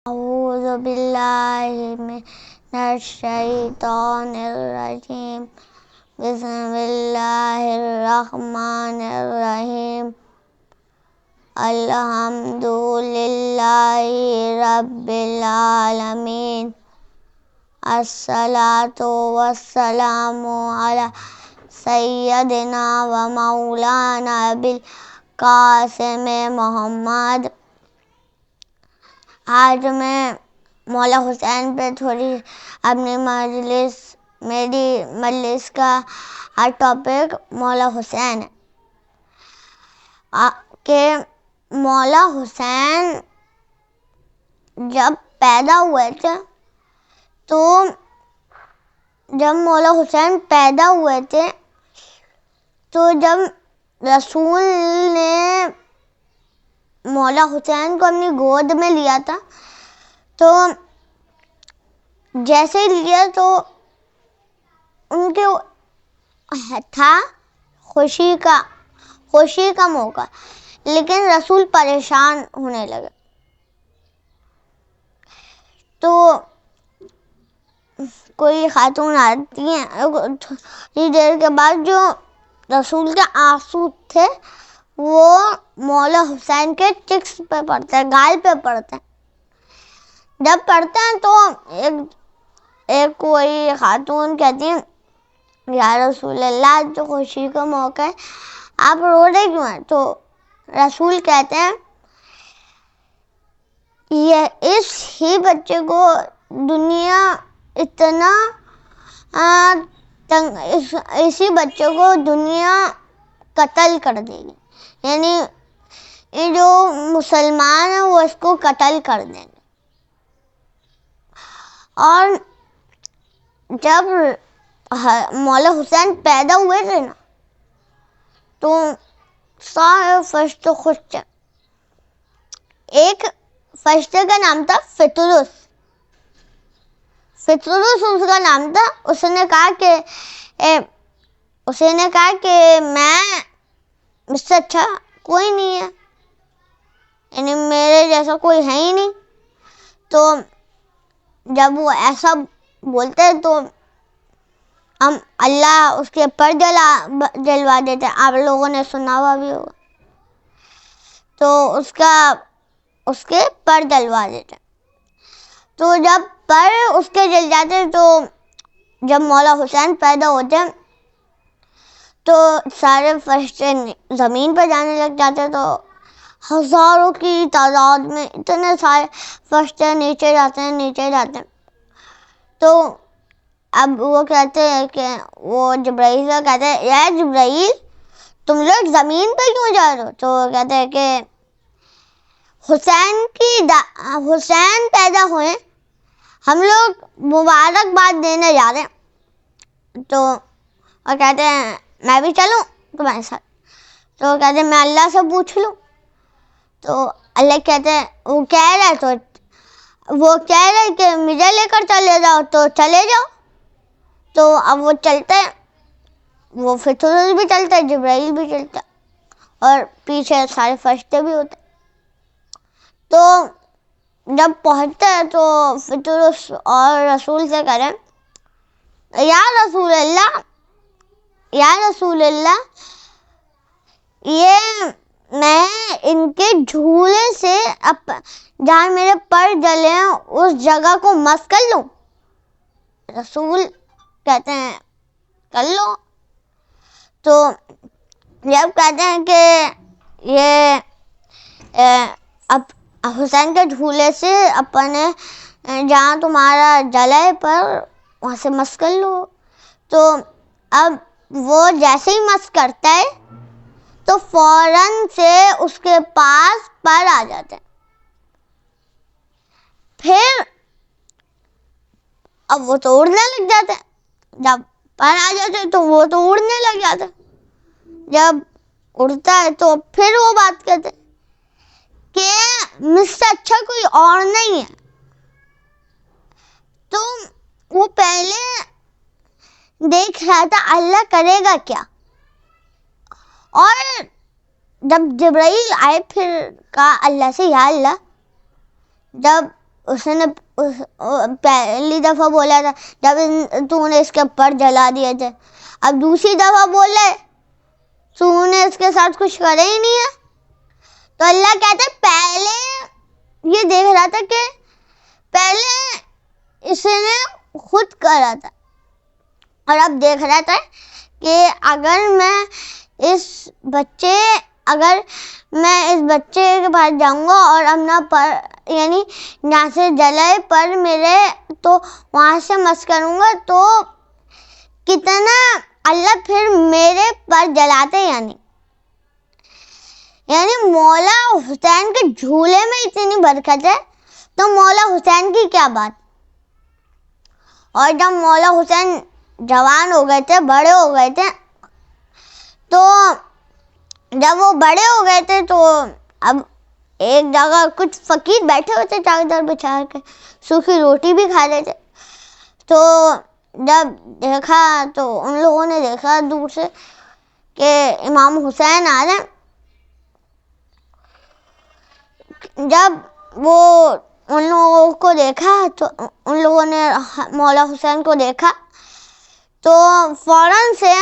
أعوذ بالله من الشيطان الرجيم بسم الله الرحمن الرحيم الحمد لله رب العالمين الصلاة والسلام على سيدنا ومولانا بالقاسم محمد۔ آج میں مولا حسین پہ تھوڑی اپنی میری مجلس کا ٹاپک مولا حسین ہے کہ مولا حسین جب پیدا ہوئے تھے تو جب رسول نے مولا حسین کو اپنی گود میں لیا تھا تو جیسے لیا تو ان کے تھا خوشی کا موقع، لیکن رسول پریشان ہونے لگے۔ تو کوئی خاتون آتی ہیں، تھوڑی دیر کے بعد جو رسول کے آنسو تھے وہ مولا حسین کے چکس پہ پڑتے ہیں، گال پہ پڑتے ہیں۔ جب پڑتے ہیں تو ایک کوئی خاتون کہتی ہیں یا رسول اللہ جو خوشی کا موقع ہے آپ رو رہے کیوں ہیں؟ تو رسول کہتے ہیں اسی بچے کو دنیا قتل کر دے گی، یعنی یہ جو مسلمان ہیں وہ اس کو قتل کر دیں گے۔ اور جب مولا حسین پیدا ہوئے تھے نا تو سارے فرشتے خوش تھے۔ ایک فرشتے کا نام تھا فطرس اس کا نام تھا۔ اس نے کہا کہ مجھ سے اچھا کوئی نہیں ہے، یعنی میرے جیسا کوئی ہے ہی نہیں۔ تو جب وہ ایسا بولتے تو ہم اللہ اس کے پر جلوا دیتے، آپ لوگوں نے سنا ہوا بھی ہوگا، تو اس کے پر جلوا دیتے۔ تو جب پر اس کے جل جاتے تو جب مولا حسین پیدا ہوتے تو سارے فرشتے زمین پہ جانے لگ جاتے، تو ہزاروں کی تعداد میں اتنے سارے فرشتے نیچے جاتے ہیں۔ تو اب وہ کہتے ہیں کہ وہ جبرائیل سے کہتے ہیں یا جبرائیل تم لوگ زمین پہ کیوں جا رہے ہو؟ تو وہ کہتے ہیں کہ حسین پیدا ہوئے، ہم لوگ مبارکباد دینے جا رہے ہیں۔ تو وہ کہتے ہیں میں بھی چلوں تمہارے ساتھ؟ تو وہ کہتے ہیں میں اللہ سے پوچھ لوں۔ تو اللہ کہتے ہیں وہ کہہ رہے کہ مجھے لے کر چلے جاؤ، تو چلے جاؤ۔ تو اب وہ چلتے ہیں، وہ فطرس بھی چلتا ہے، جبرائیل بھی چلتا ہے، اور پیچھے سارے فرشتے بھی ہوتے ہیں۔ تو جب پہنچتے ہیں تو فطرس اور رسول سے کریں یا رسول اللہ یہ میں ان کے جھولے سے جہاں میرے پر جلے ہیں اس جگہ کو مس کر لوں؟ رسول کہتے ہیں کر لو۔ تو جب کہتے ہیں کہ یہ اب حسین کے جھولے سے اپنے جہاں تمہارا جلے پر وہاں سے مس کر لو، تو اب وہ جیسے ہی مس کرتا ہے تو فوراً سے اس کے پاس پر آ جاتے ہیں۔ پھر اب وہ تو اڑنے لگ جاتے ہیں، جب پر آ جاتے ہیں تو وہ تو اڑنے لگ جاتے ہیں۔ جب اڑتا ہے تو پھر وہ بات کہتے ہیں کہ مجھ سے اچھا کوئی اور نہیں ہے۔ تو وہ پہلے دیکھ رہا تھا اللہ کرے گا کیا، اور جب جبرائیل آئے پھر کہا اللہ سے یا اللہ جب اس نے پہلی دفعہ بولا تھا جب تو نے اس کے پر جلا دیے تھے. اب دوسری دفعہ بولے تو نے اس کے ساتھ کچھ کرے ہی نہیں ہے. تو اللہ کہتا ہے پہلے یہ دیکھ رہا تھا کہ پہلے اس نے خود کرا تھا اور اب دیکھ رہا تھا کہ اگر میں اس بچے کے پاس جاؤں گا اور اپنا پر یعنی یہاں سے جلائے پر میرے تو وہاں سے مس کروں گا تو کتنا اللہ پھر میرے پر جلاتے. یعنی مولا حسین کے جھولے میں اتنی برکت ہے تو مولا حسین کی کیا بات. اور جب مولا حسین جوان ہو گئے تھے, بڑے ہو گئے تھے, تو جب وہ بڑے ہو گئے تھے تو اب ایک جگہ کچھ فقیر بیٹھے ہوئے تھے چادر بچھا کے, سوکھی روٹی بھی کھا رہے تھے. تو جب دیکھا تو ان لوگوں نے دیکھا دور سے کہ امام حسین آ رہے ہیں. جب وہ ان لوگوں کو دیکھا تو ان لوگوں نے مولا حسین کو دیکھا تو فوراً سے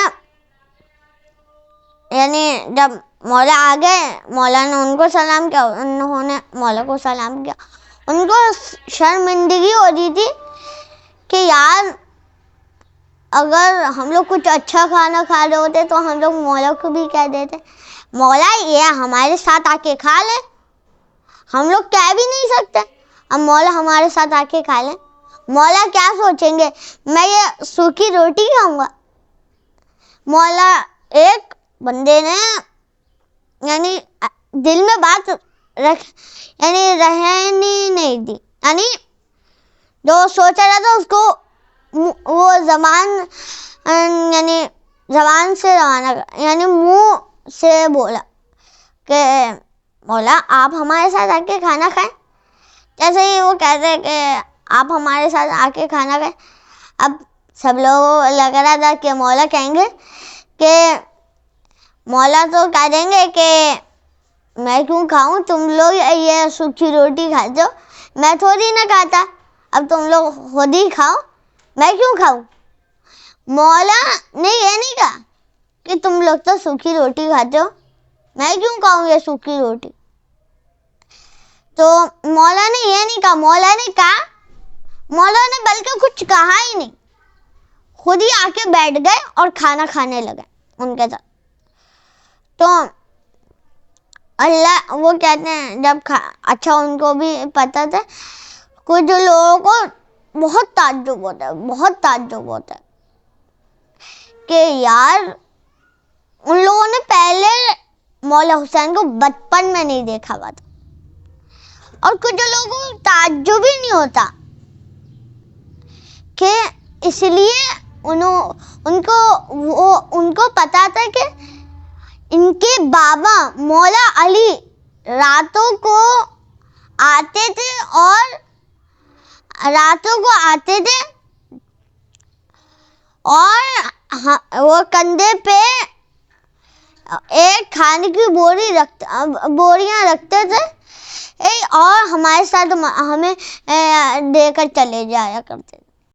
یعنی جب مولا آ گئے, مولا نے ان کو سلام کیا, انہوں نے مولا کو سلام کیا. ان کو شرمندگی ہو رہی تھی کہ یار اگر ہم لوگ کچھ اچھا کھانا کھا رہے ہوتے تو ہم لوگ مولا کو بھی کہہ دیتے مولا یہ ہمارے ساتھ آ کے کھا لے. ہم لوگ کہہ بھی نہیں سکتے, اب مولا ہمارے ساتھ آ کے کھا لیں. مولا کیا سوچیں گے, میں یہ سوکھی روٹی کھاؤں گا. مولا ایک بندے نے یعنی دل میں بات رہنی نہیں دی, یعنی جو سوچا رہا تھا اس کو وہ زبان سے روانہ یعنی منہ سے بولا کہ مولا آپ ہمارے ساتھ آ کے کھانا کھائیں. جیسے ہی وہ کہتے ہیں کہ آپ ہمارے ساتھ آ کے کھانا کھائیں, اب سب لوگوں لگ رہا تھا کہ مولا کہیں گے کہ مولا تو کہہ دیں گے کہ میں کیوں کھاؤں, تم لوگ یہ سوکھی روٹی کھاتے ہو, میں تھوڑی نہ کھاتا, اب تم لوگ خود ہی کھاؤ, میں کیوں کھاؤں. مولا نے یہ نہیں کہا کہ تم لوگ تو سوکھی روٹی کھاتے ہو, میں کیوں کھاؤں یہ سوکھی روٹی. تو مولا نے یہ نہیں کہا, مولا نے بلکہ کچھ کہا ہی نہیں, خود ہی آ کے بیٹھ گئے اور کھانا کھانے لگے ان کے ساتھ. تو اللہ وہ کہتے ہیں جب اچھا ان کو بھی پتا تھا, کچھ لوگوں کو بہت تعجب ہوتا ہے کہ یار ان لوگوں نے پہلے مولا حسین کو بچپن میں نہیں دیکھا ہوا تھا, اور کچھ لوگوں کو تعجب ہی نہیں ہوتا کہ اس لیے ان کو پتا تھا کہ ان کے بابا مولا علی راتوں کو آتے تھے اور وہ کندھے پہ ایک کھانے کی بوریاں رکھتے تھے اور ہمارے ساتھ ہمیں دے کر چلے جایا کرتے تھے.